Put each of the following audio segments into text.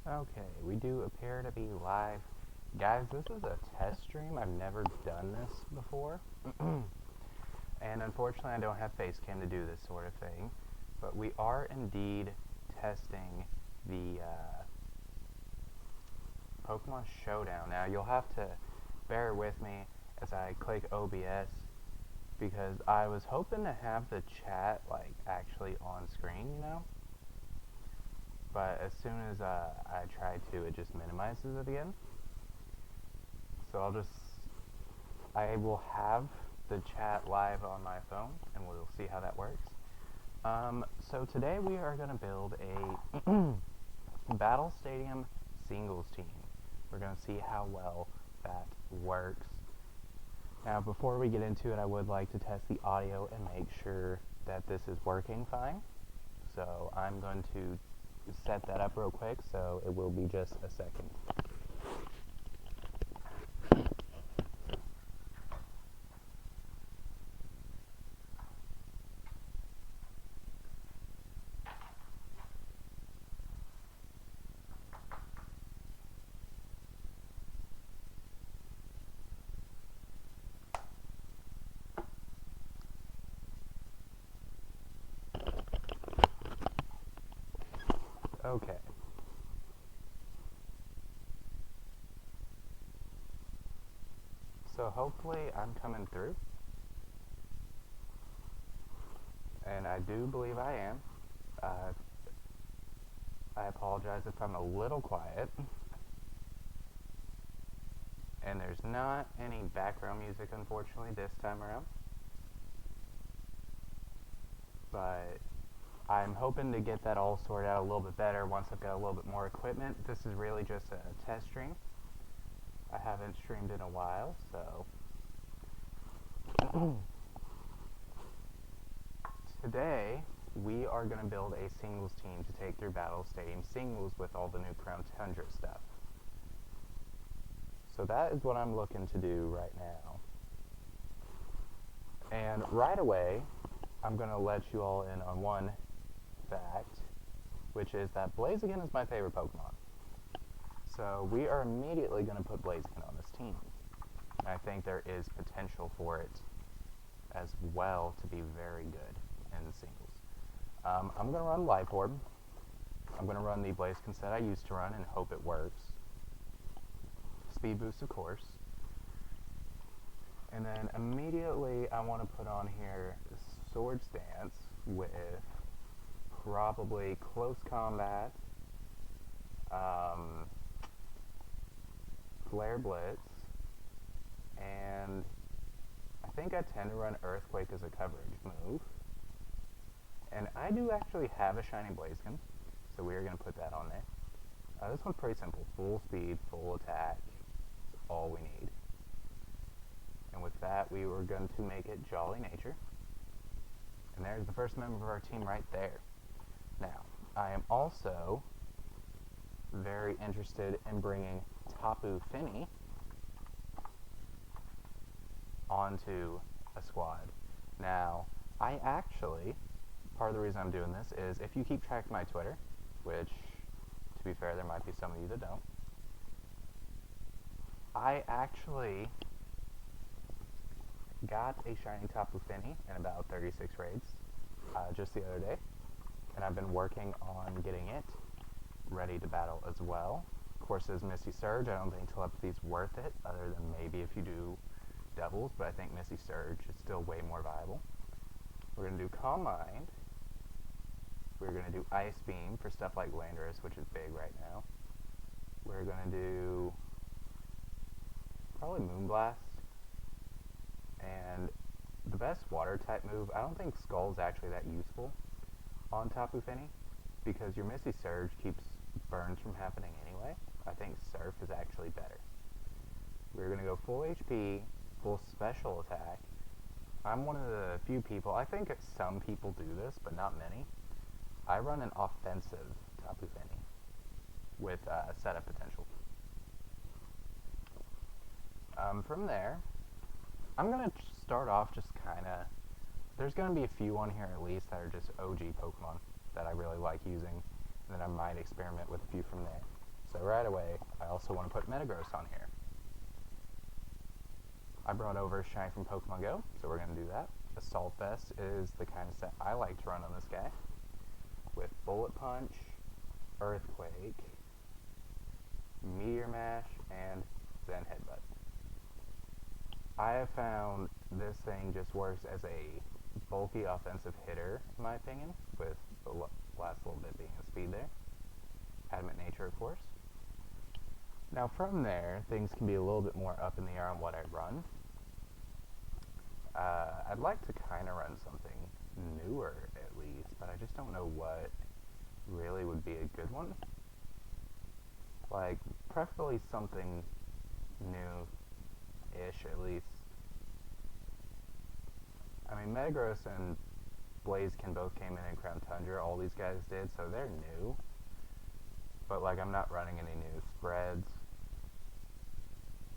Okay, we do appear to be live. Guys, this is a test stream. I've never done this before. And unfortunately, I don't have Facecam to do this sort of thing. But we are indeed testing the Pokemon Showdown. Now, you'll have to bear with me as I click OBS because I was hoping to have the chat like actually on screen, you know? But as soon as I try to, it just minimizes it again. So I will have the chat live on my phone, and we'll see how that works. So today we are going to build a Battle Stadium singles team. We're going to see how well that works. Now, before we get into it, I would like to test the audio and make sure that this is working fine. So I'm going to set that up real quick, so it will be just a second. Okay. So hopefully I'm coming through. And I do believe I am. I apologize if I'm a little quiet. And there's not any background music, unfortunately, this time around. But I'm hoping to get that all sorted out a little bit better once I've got a little bit more equipment. This is really just a test stream. I haven't streamed in a while, so today we are going to build a singles team to take through Battle Stadium singles with all the new Crown Tundra stuff. So that is what I'm looking to do right now. And right away, I'm going to let you all in on one fact, which is that Blaziken is my favorite Pokemon. So we are immediately going to put Blaziken on this team. I think there is potential for it as well to be very good in singles. I'm going to run Life Orb. I'm going to run the Blaziken set I used to run and hope it works. Speed boost, of course. And then immediately I want to put on here Sword Stance with probably Close Combat, Flare Blitz, and I think I tend to run Earthquake as a coverage move. And I do actually have a Shiny Blaziken, so we are going to put that on there. This one's pretty simple. Full speed, full attack, is all we need. And with that, we were going to make it Jolly Nature. And there's the first member of our team right there. Now, I am also very interested in bringing Tapu Fini onto a squad. Now, I actually, part of the reason I'm doing this is if you keep track of my Twitter, which, to be fair, there might be some of you that don't, I actually got a shiny Tapu Fini in about 36 raids just the other day, and I've been working on getting it ready to battle as well. Of course, as Misty Surge, I don't think telepathy's worth it, other than maybe if you do doubles, but I think Misty Surge is still way more viable. We're going to do Calm Mind. We're going to do Ice Beam for stuff like Landorus, which is big right now. We're going to do probably Moonblast. And the best water type move, I don't think Skull is actually that useful on Tapu Fini because your Misty Surge keeps burns from happening anyway. I think Surf is actually better. We're going to go full HP, full special attack. I'm one of the few people, I think some people do this, but not many. I run an offensive Tapu Fini with setup potential. From there, I'm gonna start off just kind of. There's gonna be a few on here at least that are just OG Pokemon that I really like using, and then I might experiment with a few from there. So right away, I also want to put Metagross on here. I brought over Shiny from Pokemon Go, so we're gonna do that. Assault Vest is the kind of set I like to run on this guy, with Bullet Punch, Earthquake, Meteor Mash, and Zen Headbutt. I have found this thing just works as a bulky offensive hitter, in my opinion, with the last little bit being a speed there. Adamant Nature, of course. Now from there, things can be a little bit more up in the air on what I run. I'd like to kind of run something newer at least, but I just don't know what really would be a good one. Like, preferably something new-ish at least. I mean, Metagross and Blaziken both came in Crown Tundra, all these guys did, so they're new. But like, I'm not running any new spreads.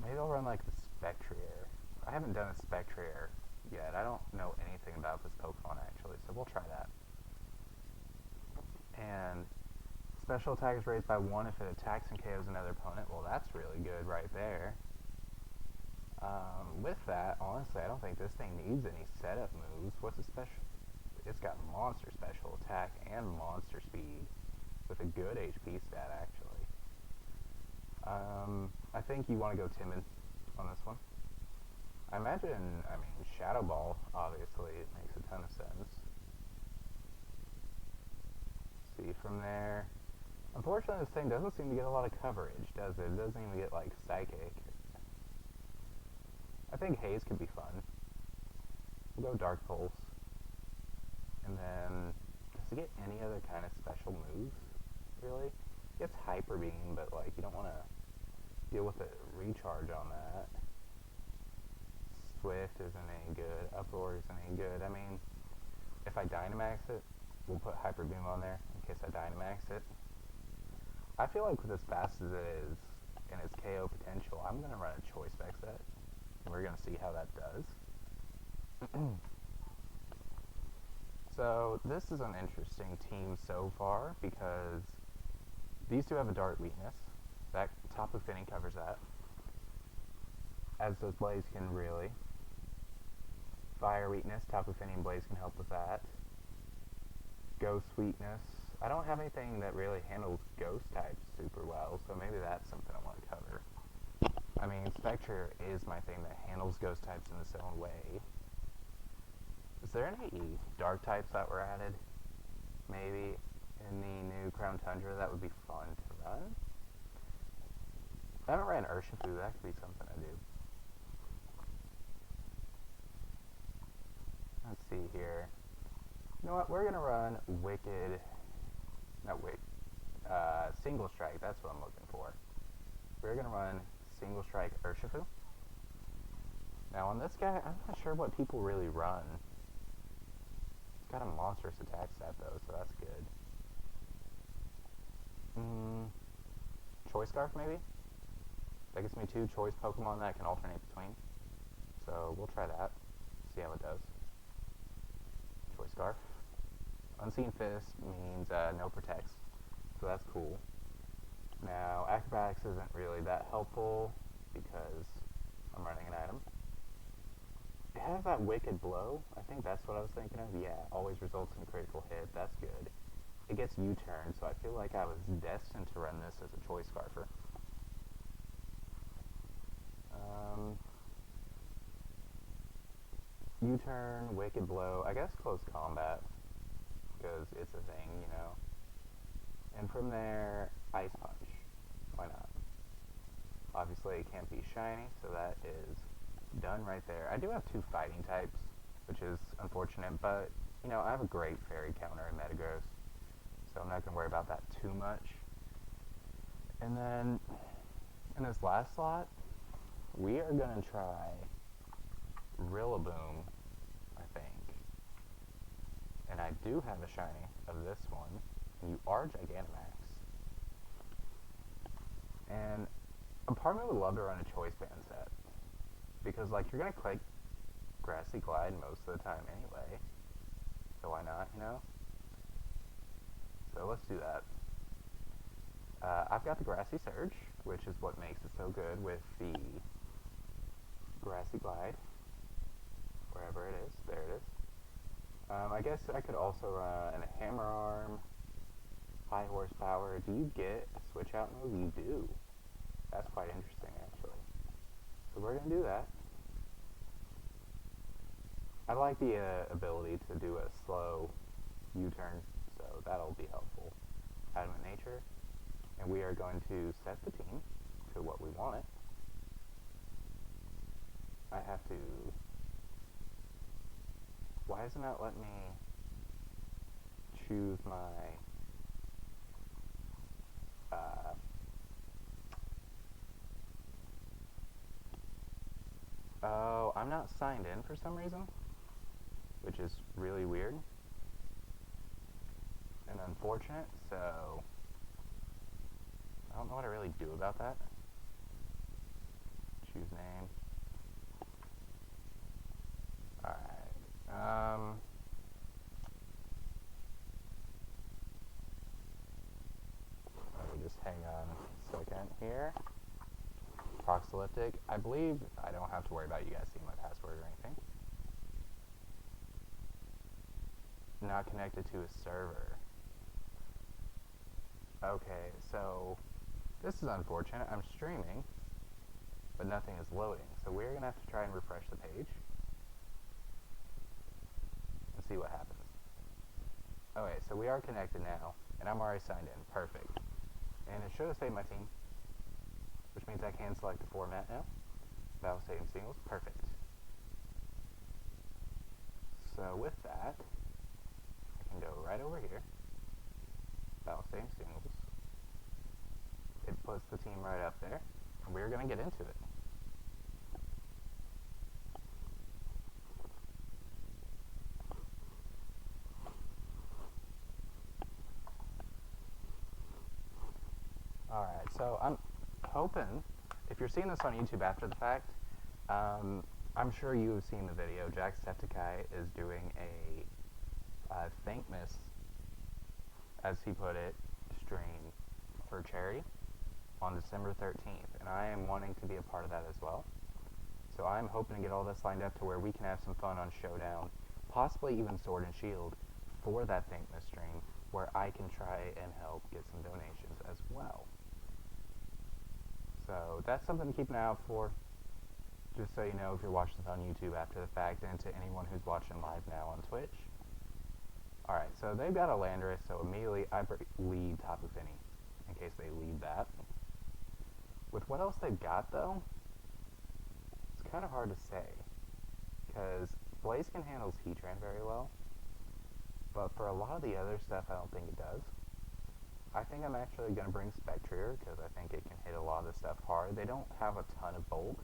Maybe I'll run like the Spectrier. I haven't done a Spectrier yet. I don't know anything about this Pokemon actually, so we'll try that. And special attack is raised by 1 if it attacks and KOs another opponent. Well, that's really good right there. With that, honestly, I don't think this thing needs any setup moves. What's a special? It's got monster special attack and monster speed with a good HP stat actually. I think you want to go timid on this one. I mean, Shadow Ball, obviously, it makes a ton of sense. See, from there, unfortunately this thing doesn't seem to get a lot of coverage, does it? It doesn't even get, like, Psychic. I think Haze could be fun. We'll go Dark Pulse. And then, does it get any other kind of special moves, really? It gets Hyper Beam, but, like, you don't want to deal with a recharge on that. Swift isn't any good. Uproar isn't any good. I mean, if I Dynamax it, we'll put Hyper Beam on there in case I Dynamax it. I feel like with as fast as it is and its KO potential, I'm going to run a Choice Spec set, and we're going to see how that does. So this is an interesting team so far because these two have a Dart weakness. That Tapu Fini covers that, as does Blaziken really. Fire weakness, Tapu Fini and Blaze can help with that. Ghost weakness. I don't have anything that really handles ghost types super well, so maybe that's something I want to cover. I mean, Spectre is my thing that handles ghost types in its own way. Is there any dark types that were added? Maybe in the new Crown Tundra, that would be fun to run. I haven't ran Urshifu, that could be something I do. Let's see here. You know what, we're gonna run Single Strike, that's what I'm looking for. We're gonna run Single Strike Urshifu. Now on this guy, I'm not sure what people really run. It's got a monstrous attack stat though, so that's good. Choice Scarf maybe? That gives me 2 choice Pokemon that I can alternate between. So we'll try that, see how it does. Choice Scarf. Unseen Fist means no protects, so that's cool. Now, Acrobatics isn't really that helpful because I'm running an item. It has that Wicked Blow. I think that's what I was thinking of. Yeah, always results in a critical hit. That's good. It gets U-turn, so I feel like I was destined to run this as a Choice Scarfer. U-turn, Wicked Blow, I guess Close Combat, because it's a thing, you know. And from there, Ice Punch. Why not? Obviously it can't be shiny, so that is done right there. I do have 2 fighting types, which is unfortunate, but, you know, I have a great fairy counter in Metagross, so I'm not going to worry about that too much. And then, in this last slot, we are going to try Rillaboom, I think. And I do have a shiny of this one, and you are Gigantamax. And a part of me would love to run a Choice Band set, because, like, you're going to grassy glide most of the time anyway. So why not, you know? So let's do that. I've got the grassy surge, which is what makes it so good with the grassy glide. Wherever it is, there it is. I guess I could also run a hammer arm, high horsepower. Do you get a switch out move? You do. That's quite interesting, actually. So we're going to do that. I like the ability to do a slow U-turn, so that'll be helpful. Adamant nature. And we are going to set the team to what we want it. I have to... Why isn't it letting me choose my... Oh, I'm not signed in for some reason, which is really weird and unfortunate, so I don't know what I really do about that. Choose name. Alright, let me just hang on a second here. Proxylyptic. I believe I don't have to worry about you guys seeing my password or anything. Not connected to a server. Okay, so this is unfortunate. I'm streaming, but nothing is loading. So we're going to have to try and refresh the page and see what happens. Okay, so we are connected now, and I'm already signed in. Perfect. And it should have saved my team, which means I can select the format now. Battle Stadium Singles, perfect. So with that, I can go right over here. Battle Stadium Singles. It puts the team right up there, and we're going to get into it. Alright, so I'm hoping, if you're seeing this on YouTube after the fact, I'm sure you have seen the video. Jacksepticeye is doing a Thankmas, as he put it, stream for charity on December 13th, and I am wanting to be a part of that as well. So I'm hoping to get all this lined up to where we can have some fun on Showdown, possibly even Sword and Shield, for that Thankmas stream, where I can try and help get some donations as well. So that's something to keep an eye out for, just so you know if you're watching this on YouTube after the fact, and to anyone who's watching live now on Twitch. Alright, so they've got a Landorus, so immediately I lead Tapu Fini, in case they lead that. With what else they've got, though, it's kind of hard to say, because Blaziken handles Heatran very well, but for a lot of the other stuff, I don't think it does. I think I'm actually going to bring Spectrier, because I think it can hit a lot of the stuff hard. They don't have a ton of bulk,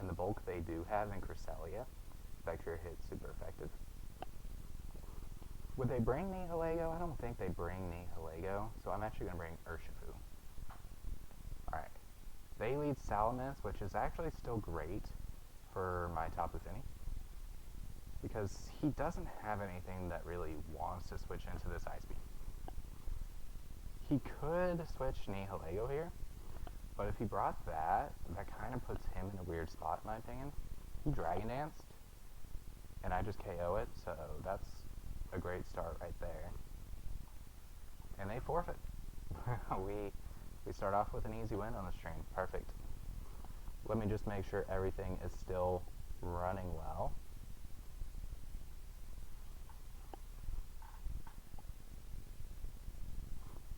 and the bulk they do have in Cresselia, Spectrier hits super effective. Would they bring Nihilego? I don't think they bring Nihilego, so I'm actually going to bring Urshifu. Alright. They lead Salamis, which is actually still great for my Tapu Fini, because he doesn't have anything that really wants to switch into this Ice Beam. He could switch Nihilego here, but if he brought that, that kind of puts him in a weird spot in my opinion. He Dragon Danced, and I just KO it, so that's a great start right there. And they forfeit. we start off with an easy win on the stream. Perfect. Let me just make sure everything is still running well.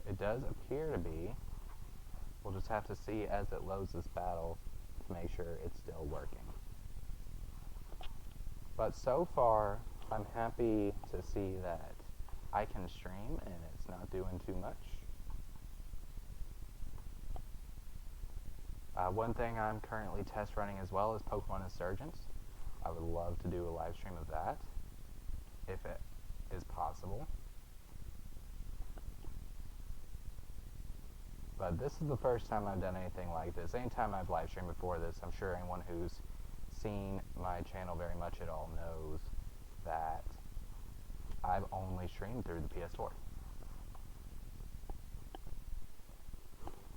It does appear to be. We'll just have to see as it loads this battle to make sure it's still working. But so far, I'm happy to see that I can stream and it's not doing too much. One thing I'm currently test running as well is Pokemon Insurgents. I would love to do a live stream of that, if it is possible. But this is the first time I've done anything like this. Anytime I've live streamed before this, I'm sure anyone who's seen my channel very much at all knows that I've only streamed through the PS4.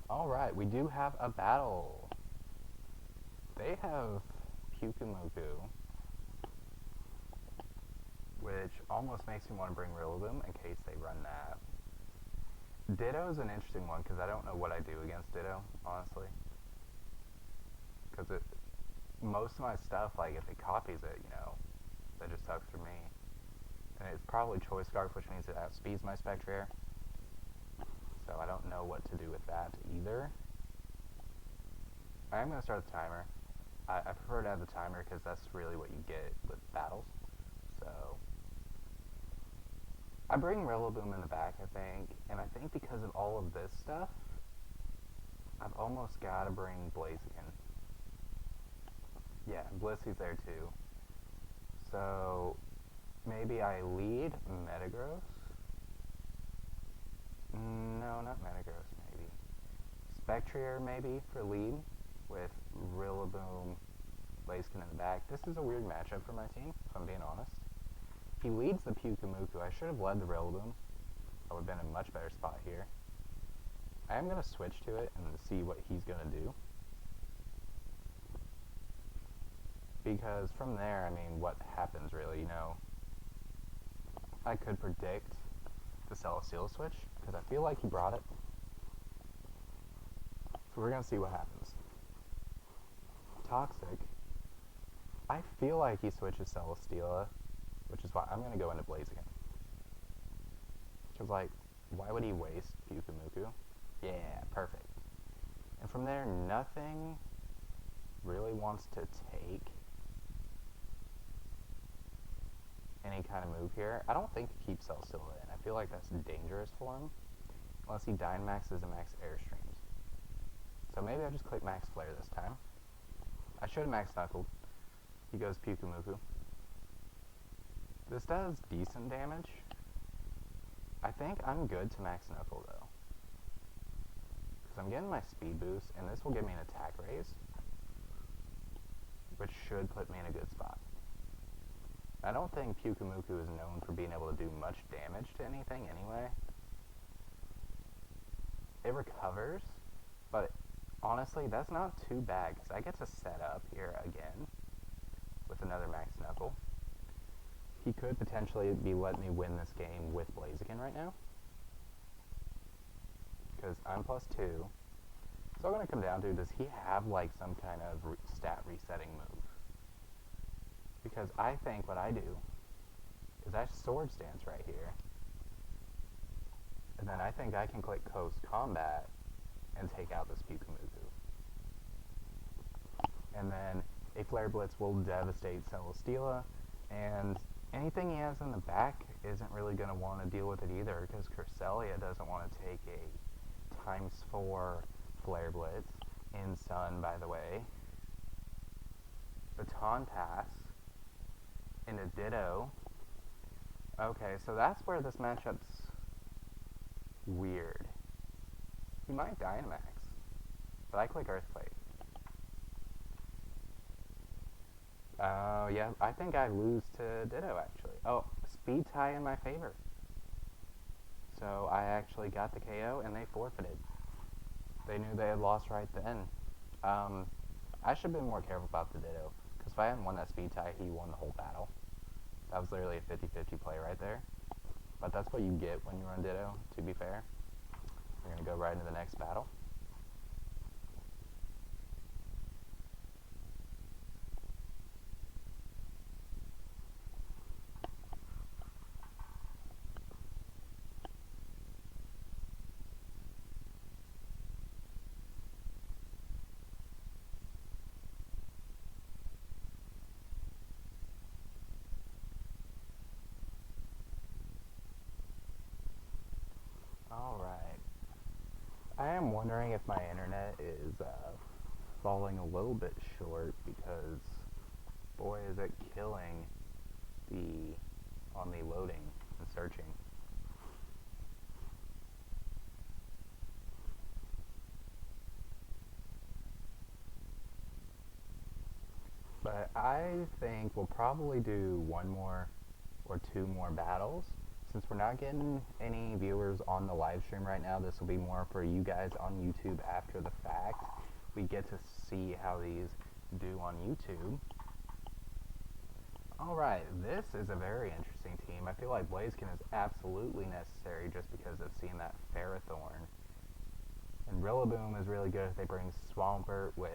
Alright, we do have a battle. They have Pukumuku, which almost makes me want to bring Rillaboom in case they run that. Ditto's an interesting one because I don't know what I do against Ditto, honestly. Because most of my stuff, like if it copies it, you know, that just sucks for me. And it's probably Choice Scarf, which means it outspeeds my Spectrier. So I don't know what to do with that either. I am going to start the timer. I prefer to have the timer because that's really what you get with battles. So I bring Rillaboom in the back, I think. And I think because of all of this stuff, I've almost got to bring Blaziken. Yeah, Blissey's there too. So maybe I lead Metagross. No, not Metagross, maybe. Spectrier, maybe, for lead, with Rillaboom, Blaziken in the back. This is a weird matchup for my team, if I'm being honest. If he leads the Pukumuku, I should have led the Rillaboom. I would have been in a much better spot here. I am going to switch to it and see what he's going to do. Because from there, I mean, what happens really, you know? I could predict the Celesteela switch, because I feel like he brought it. So we're going to see what happens. Toxic. I feel like he switches Celesteela, which is why I'm going to go into Blaziken. Because, like, why would he waste Pukumuku? Yeah, perfect. And from there, nothing really wants to take any kind of move here. I don't think he keeps Celesteela in. I feel like that's dangerous for him, unless he Dynamaxes and Max Airstreams. So maybe I just click Max Flare this time. I should have Max Knuckled. He goes Pukumuku. This does decent damage. I think I'm good to Max Knuckle though, because I'm getting my speed boost, and this will give me an attack raise, which should put me in a good spot. I don't think Pukumuku is known for being able to do much damage to anything anyway. It recovers, but honestly, that's not too bad, because I get to set up here again with another Max Knuckle. He could potentially be letting me win this game with Blaziken right now, because I'm +2. So I'm going to come down to, does he have like some kind of stat resetting move? Because I think what I do is I Sword Stance right here, and then I think I can click Coast Combat and take out this Pukumuku. And then a Flare Blitz will devastate Celesteela, and anything he has in the back isn't really going to want to deal with it either, because Cresselia doesn't want to take a ×4 Flare Blitz in Sun, by the way. Baton Pass into Ditto. Okay, so that's where this matchup's weird. He might Dynamax, but I click Earthquake. Oh, yeah, I think I lose to Ditto, actually. Oh, speed tie in my favor. So I actually got the KO, and they forfeited. They knew they had lost right then. I should have been more careful about the Ditto, because if I hadn't won that speed tie, he won the whole battle. That was literally a 50-50 play right there. But that's what you get when you run Ditto, to be fair. We're going to go right into the next battle. Alright. I am wondering if my internet is falling a little bit short, because boy is it killing on the loading and searching. But I think we'll probably do one more or two more battles. Since we're not getting any viewers on the live stream right now, this will be more for you guys on YouTube after the fact. We get to see how these do on YouTube. Alright, this is a very interesting team. I feel like Blaziken is absolutely necessary just because of seeing that Ferrothorn. And Rillaboom is really good if they bring Swampert, which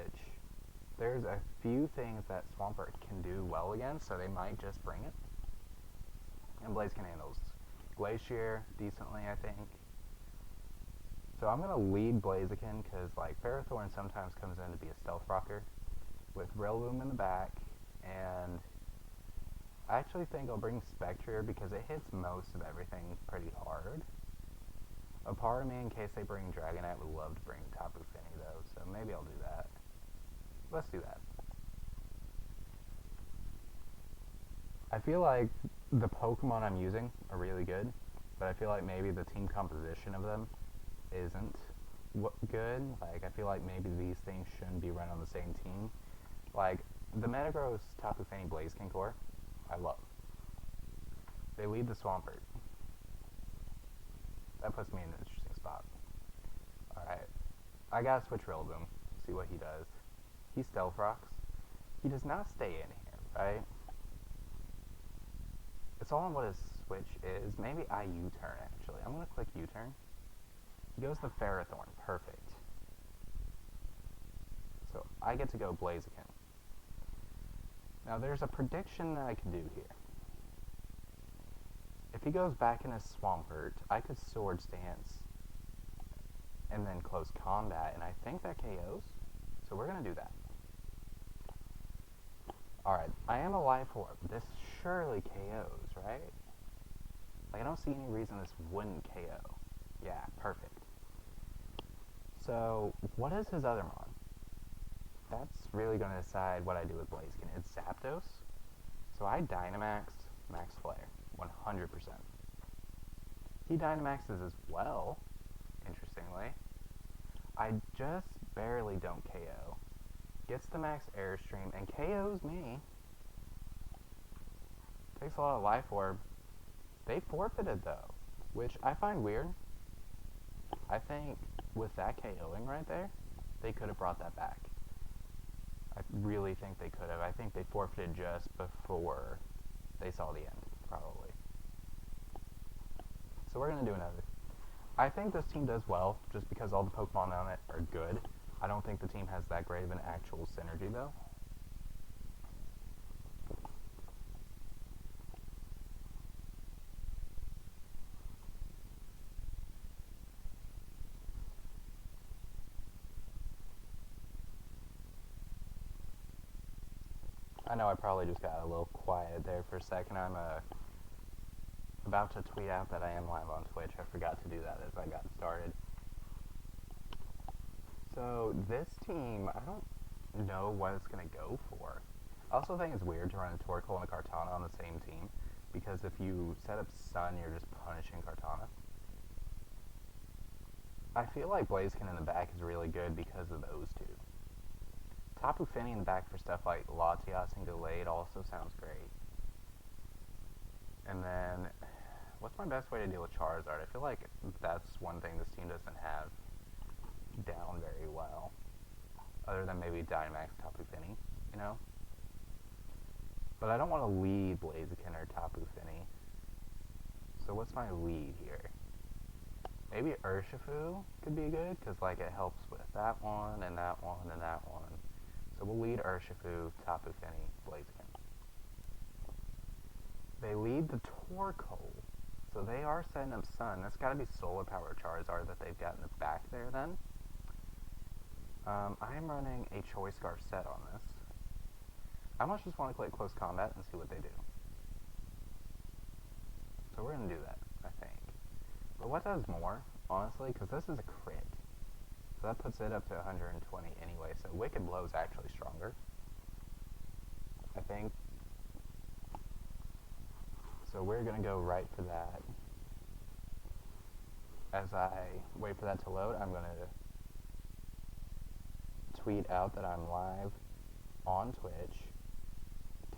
there's a few things that Swampert can do well against, so they might just bring it. And Blaziken handles Glacier decently, I think. So I'm going to lead Blaziken because like Ferrothorn sometimes comes in to be a stealth rocker with Rillaboom in the back, and I actually think I'll bring Spectre because it hits most of everything pretty hard. A part of me, in case they bring Dragonite, would love to bring Tapu Fini though, so maybe I'll do that. Let's do that. I feel like the Pokemon I'm using are really good, but I feel like maybe the team composition of them isn't good. Like, I feel like maybe these things shouldn't be run on the same team. Like, the Metagross Tapu Fini Blaziken core, I love. They lead the Swampert. That puts me in an interesting spot. Alright. I gotta switch Rillaboom, see what he does. He Stealth Rocks. He does not stay in here, right? It's all on what his switch is. Maybe I U-turn, actually. I'm gonna click U-turn. He goes to Ferrothorn. Perfect. So I get to go Blaziken. Now there's a prediction that I can do here. If he goes back in his Swampert, I could Sword Stance and then close combat, and I think that KOs. So we're going to do that. Alright, I am a Life Orb. This surely KOs, right? Like, I don't see any reason this wouldn't KO. Yeah, perfect. So, what is his other Mon? That's really going to decide what I do with Blaziken. It's Zapdos. So I Dynamax, Max Flare, 100%. He Dynamaxes as well, interestingly. I just barely don't KO. Gets the max Airstream and KOs me. Takes a lot of Life Orb. They forfeited though, which I find weird. I think with that KOing right there, they could have brought that back. I really think they could have. I think they forfeited just before they saw the end, probably. So we're going to do another. I think this team does well, just because all the Pokemon on it are good. I don't think the team has that great of an actual synergy, though. I know I probably just got a little quiet there for a second. I'm about to tweet out that I am live on Twitch. I forgot to do that as I got started. So this team, I don't know what it's going to go for. I also think it's weird to run a Torkoal and a Kartana on the same team, because if you set up Sun, you're just punishing Kartana. I feel like Blaziken in the back is really good because of those two. Tapu Fini in the back for stuff like Latias and Gallade also sounds great. And then, what's my best way to deal with Charizard? I feel like that's one thing this team doesn't have down very well. Other than maybe Dynamax Tapu Fini, you know? But I don't want to lead Blaziken or Tapu Fini. So what's my lead here? Maybe Urshifu could be good, because like it helps with that one, and that one, and that one. So we'll lead Urshifu, Tapu Fini, Blaziken. They lead the Torkoal. So they are setting up Sun. That's got to be Solar Power Charizard that they've got in the back there then. I am running a Choice Scarf set on this. I almost just want to click Close Combat and see what they do. So we're going to do that, I think. But what does more, honestly, because this is a crit. So that puts it up to 120 anyway, so Wicked Blow is actually stronger, I think. So we're going to go right for that. As I wait for that to load, I'm going to tweet out that I'm live on Twitch.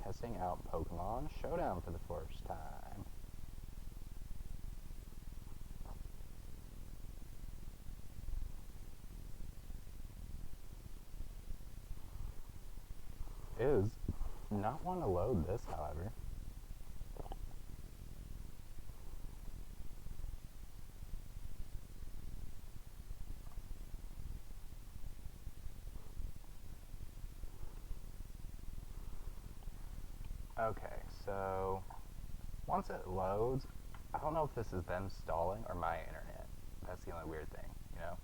testing out Pokemon Showdown for the first time. It is not want to load this, however. Okay, so once it loads, I don't know if this is them stalling or my internet. That's the only weird thing, you know?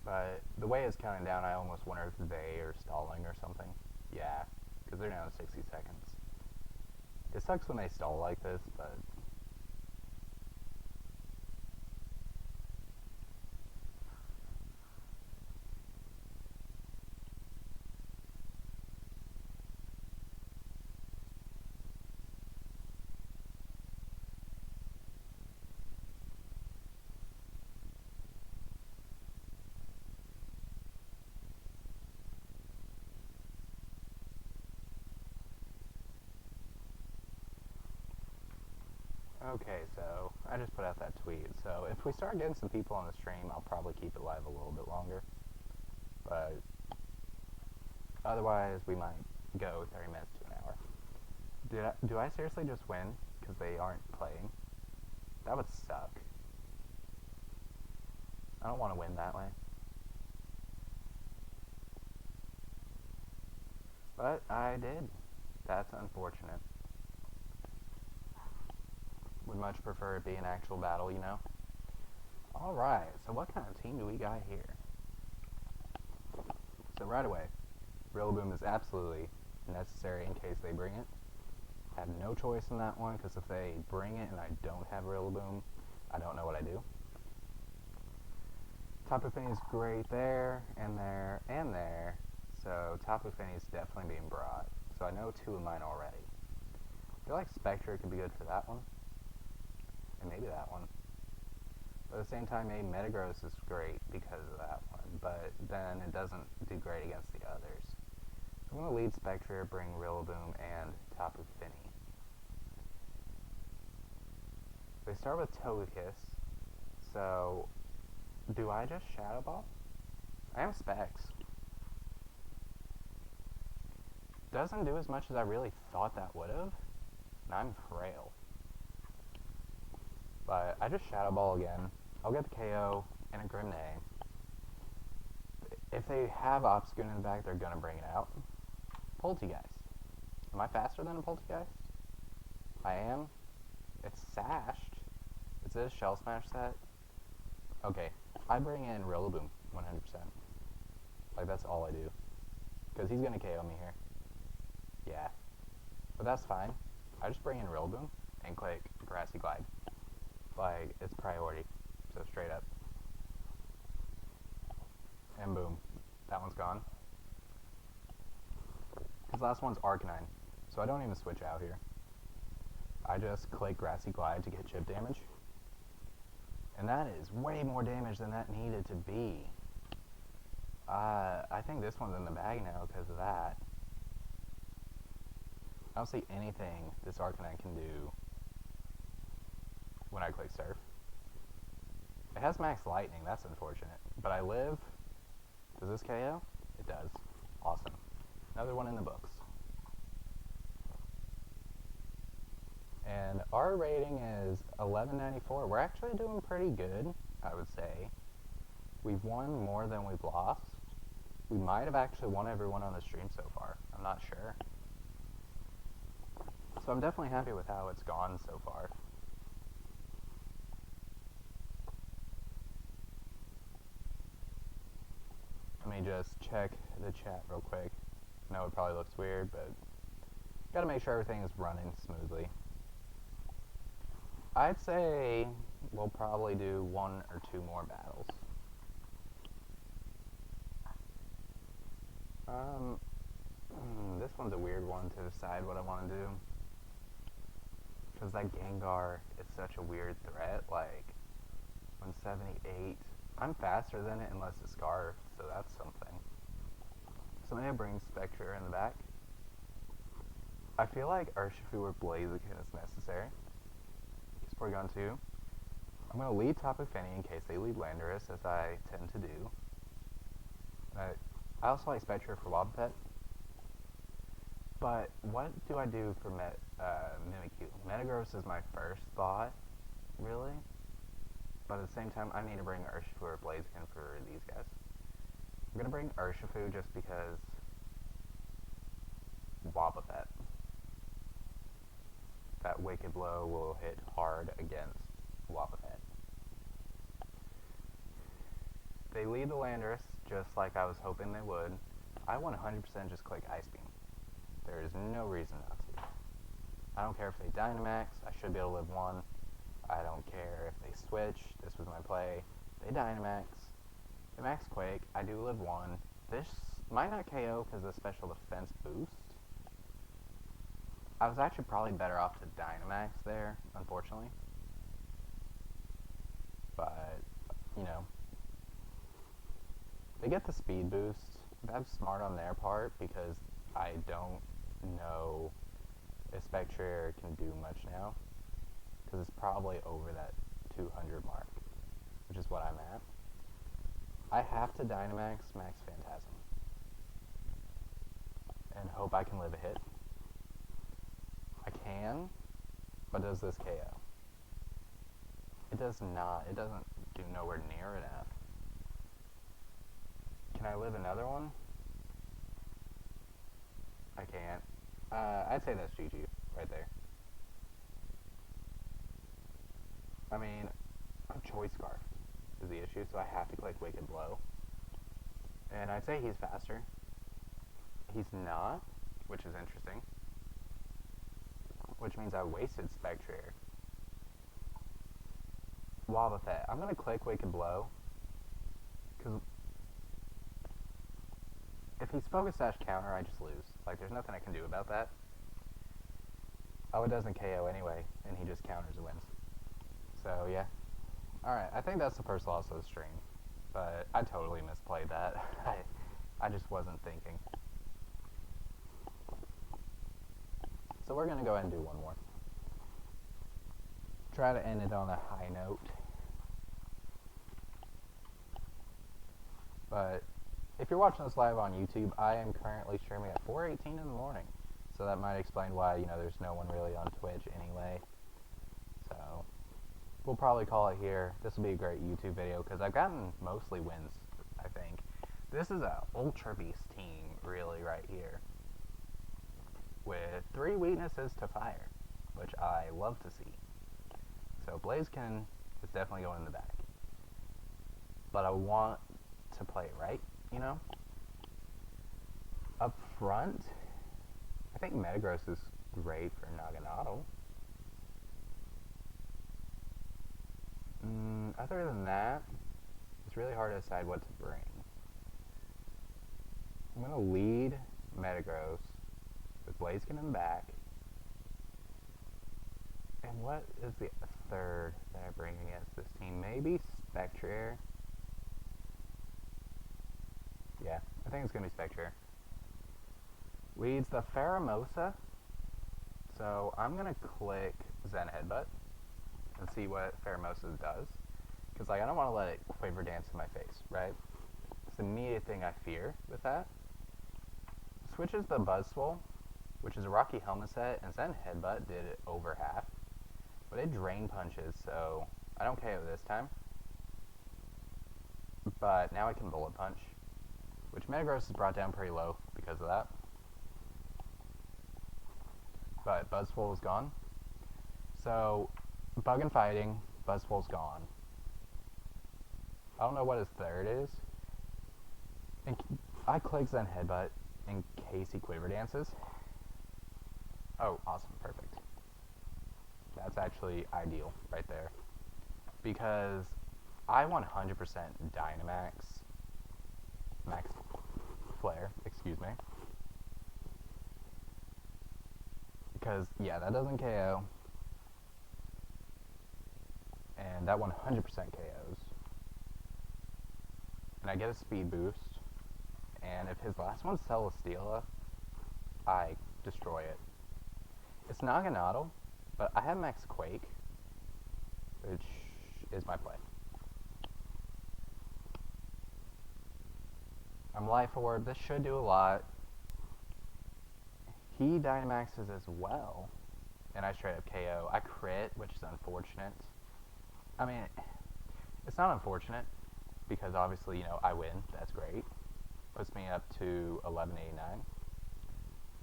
But the way it's counting down, I almost wonder if they are stalling or something. Yeah, because they're down to 60 seconds. It sucks when they stall like this, but okay, so I just put out that tweet. So if we start getting some people on the stream, I'll probably keep it live a little bit longer. But otherwise, we might go 30 minutes to an hour. Do I seriously just win because they aren't playing? That would suck. I don't want to win that way. But I did. That's unfortunate. Would much prefer it be an actual battle, you know? Alright, so what kind of team do we got here? So right away, Rillaboom is absolutely necessary in case they bring it. I have no choice in that one, because if they bring it and I don't have Rillaboom, I don't know what I do. Tapu Fini is great there, and there, and there. So Tapu Fini is definitely being brought. So I know two of mine already. I feel like Spectre could be good for that one. And maybe that one. But at the same time, maybe Metagross is great because of that one. But then it doesn't do great against the others. So I'm going to lead Spectre, bring Rillaboom, and Tapu Fini. They start with Togekiss. So do I just Shadow Ball? I am Specs. Doesn't do as much as I really thought that would have. And I'm frail. But I just Shadow Ball again. I'll get the KO and a Grenade. If they have Obscune in the back, they're going to bring it out. Poltegeist. Am I faster than a Poltegeist? I am. It's sashed. Is it a Shell Smash set? Okay. I bring in Rillaboom 100%. Like, that's all I do. Because he's going to KO me here. Yeah. But that's fine. I just bring in Rillaboom and click Grassy Glide. Like, it's priority. So straight up. And boom. That one's gone. His last one's Arcanine. So I don't even switch out here. I just click Grassy Glide to get chip damage. And that is way more damage than that needed to be. I think this one's in the bag now because of that. I don't see anything this Arcanine can do when I click Surf. It has Max Lightning, that's unfortunate. But I live. Does this KO? It does. Awesome. Another one in the books. And our rating is 1194. We're actually doing pretty good, I would say. We've won more than we've lost. We might have actually won everyone on the stream so far. I'm not sure. So I'm definitely happy with how it's gone so far. Let me just check the chat real quick. I know it probably looks weird, but gotta make sure everything is running smoothly. I'd say we'll probably do 1 or 2 more battles. This one's a weird one to decide what I want to do. Because that Gengar is such a weird threat, like 178. I'm faster than it unless it's Scarf, so that's something. So maybe I bring Spectre in the back. I feel like Urshifu or Blaziken is necessary. He's Porygon 2. I'm going to lead Tapu Fini in case they lead Landorus, as I tend to do. I also like Spectre for Wobbuffet. But what do I do for Mimikyu? Metagross is my first thought, really. But at the same time, I need to bring Urshifu or Blaziken for these guys. I'm going to bring Urshifu just because Wobbuffet. That Wicked Blow will hit hard against Wobbuffet. They lead the Landorus just like I was hoping they would. I 100% just click Ice Beam. There is no reason not to. I don't care if they Dynamax, I should be able to live one. I don't care if they switch, this was my play. They Dynamax, they Max Quake, I do live one. This might not KO because of the special defense boost. I was actually probably better off to Dynamax there, unfortunately. But, you know, they get the speed boost. That's smart on their part because I don't know if Spectre can do much now. Because it's probably over that 200 mark, which is what I'm at. I have to Dynamax Max Phantasm and hope I can live a hit. I can, but does this KO? It does not. It doesn't do nowhere near enough. Can I live another one? I can't. I'd say that's GG right there. I mean, I'm Choice Scarfed is the issue, so I have to click Wicked Blow. And I'd say he's faster. He's not, which is interesting. Which means I wasted Spectre. Wobbuffet. I'm going to click Wicked Blow. Because if he's Focus Sash counter, I just lose. Like, there's nothing I can do about that. Oh, it doesn't KO anyway, and he just counters and wins. So, yeah. Alright, I think that's the first loss of the stream. But I totally misplayed that. I just wasn't thinking. So we're going to go ahead and do one more. Try to end it on a high note. But if you're watching this live on YouTube, I am currently streaming at 4:18 in the morning. So that might explain why, you know, there's no one really on Twitch anyway. So we'll probably call it here. This will be a great YouTube video because I've gotten mostly wins, I think. This is a Ultra Beast team, really, right here. With 3 weaknesses to fire, which I love to see. So Blaziken is definitely going in the back. But I want to play it right, you know? Up front, I think Metagross is great for Naganadel. Other than that, it's really hard to decide what to bring. I'm going to lead Metagross with Blaziken in the back. And what is the third that I bring against this team? Maybe Spectre. Yeah, I think it's going to be Spectre. Leads the Pheromosa. So I'm going to click Zen Headbutt and see what Pheromosa does. Because like, I don't want to let it Quiver Dance in my face, right? It's the immediate thing I fear with that. Switches the Buzzwole, which is a Rocky Helmet set, and Zen Headbutt did it over half. But it Drain Punches, so I don't KO this time. But now I can Bullet Punch, which Metagross is brought down pretty low because of that. But Buzzwole is gone. So, Bug and Fighting, Buzzwole's gone. I don't know what his third is. And I click Zen Headbutt in case he Quiver Dances. Oh, awesome, perfect. That's actually ideal right there. Because I 100% Dynamax, Max Flare, excuse me. Because, yeah, that doesn't KO. And that 100% KOs. And I get a speed boost. and if his last one's Celesteela, I destroy it. It's Naganadel, but I have Max Quake, which is my play. I'm Life Orb. This should do a lot. He Dynamaxes as well, and I straight up KO. I crit, which is unfortunate. I mean, it's not unfortunate, because obviously, you know, I win. That's great. Puts me up to 1189.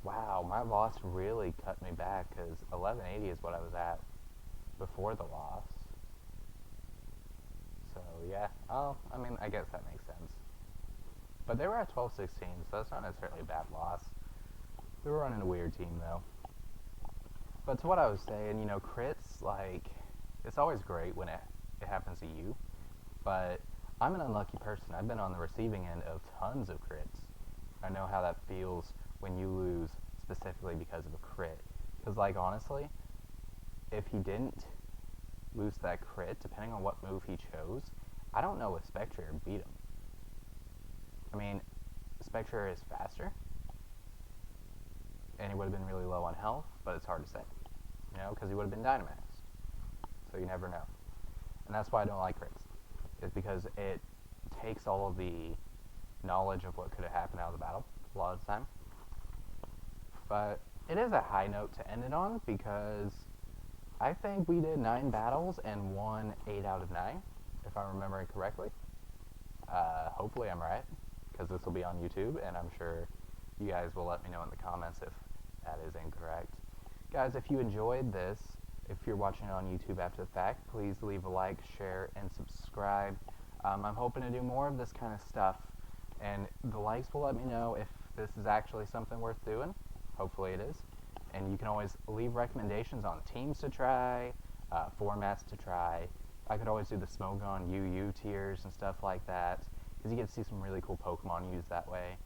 Wow, my loss really cut me back, because 1180 is what I was at before the loss. So, yeah. Oh, I mean, I guess that makes sense. But they were at 1216, so that's not necessarily a bad loss. We were running a weird team, though. But to what I was saying, you know, crits, like, it's always great when it happens to you. But I'm an unlucky person. I've been on the receiving end of tons of crits. I know how that feels when you lose specifically because of a crit. Because, like, honestly, if he didn't lose that crit, depending on what move he chose, I don't know if Spectre beat him. I mean, Spectre is faster, and he would have been really low on health, but it's hard to say, you know, because he would have been Dynamaxed. So you never know. And that's why I don't like crits, is because it takes all of the knowledge of what could have happened out of the battle a lot of the time. But it is a high note to end it on, because I think we did 9 battles and won 8 out of 9, if I'm remembering correctly. Hopefully I'm right, because this will be on YouTube, and I'm sure you guys will let me know in the comments if that is incorrect. Guys, if you enjoyed this, if you're watching it on YouTube after the fact, please leave a like, share, and subscribe. I'm hoping to do more of this kind of stuff, and the likes will let me know if this is actually something worth doing. Hopefully it is. And you can always leave recommendations on teams to try, formats to try. I could always do the Smogon UU tiers and stuff like that, because you get to see some really cool Pokemon used that way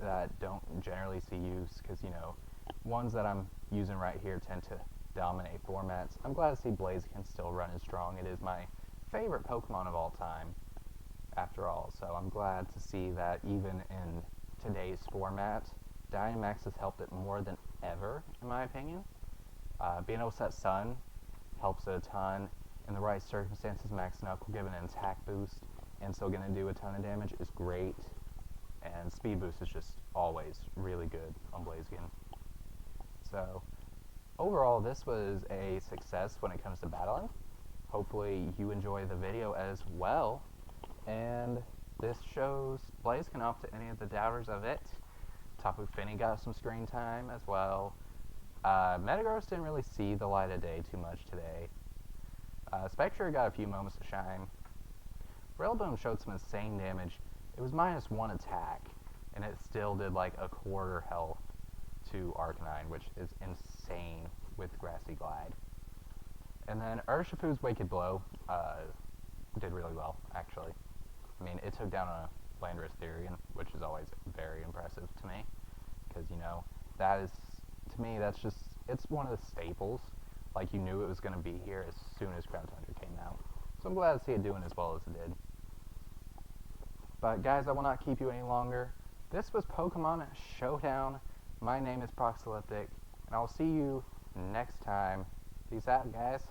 that don't generally see use, because, you know, ones that I'm using right here tend to dominate formats. I'm glad to see Blaziken still running strong. It is my favorite Pokemon of all time, after all, so I'm glad to see that even in today's format, Dynamax has helped it more than ever, in my opinion. Being able to set Sun helps it a ton. In the right circumstances, Max Knuck will give it an attack boost, and still going to do a ton of damage is great. And speed boost is just always really good on Blaziken. So, overall, this was a success when it comes to battling. Hopefully you enjoy the video as well. And this shows Blaziken off to any of the doubters of it. Tapu Fini got some screen time as well. Metagross didn't really see the light of day too much today. Spectre got a few moments to shine. Rillaboom showed some insane damage. It was -1 attack, and it still did like a quarter health to Arcanine, which is insane with Grassy Glide. And then Urshifu's Wicked Blow did really well, actually. I mean, it took down a Landorus Therian, which is always very impressive to me, because, you know, that is, to me, that's just, it's one of the staples. Like, you knew it was going to be here as soon as Crown Tundra came out. So I'm glad to see it doing as well as it did. But guys, I will not keep you any longer. This was Pokemon Showdown. My name is Proxyleptic, and I'll see you next time. Peace out, guys.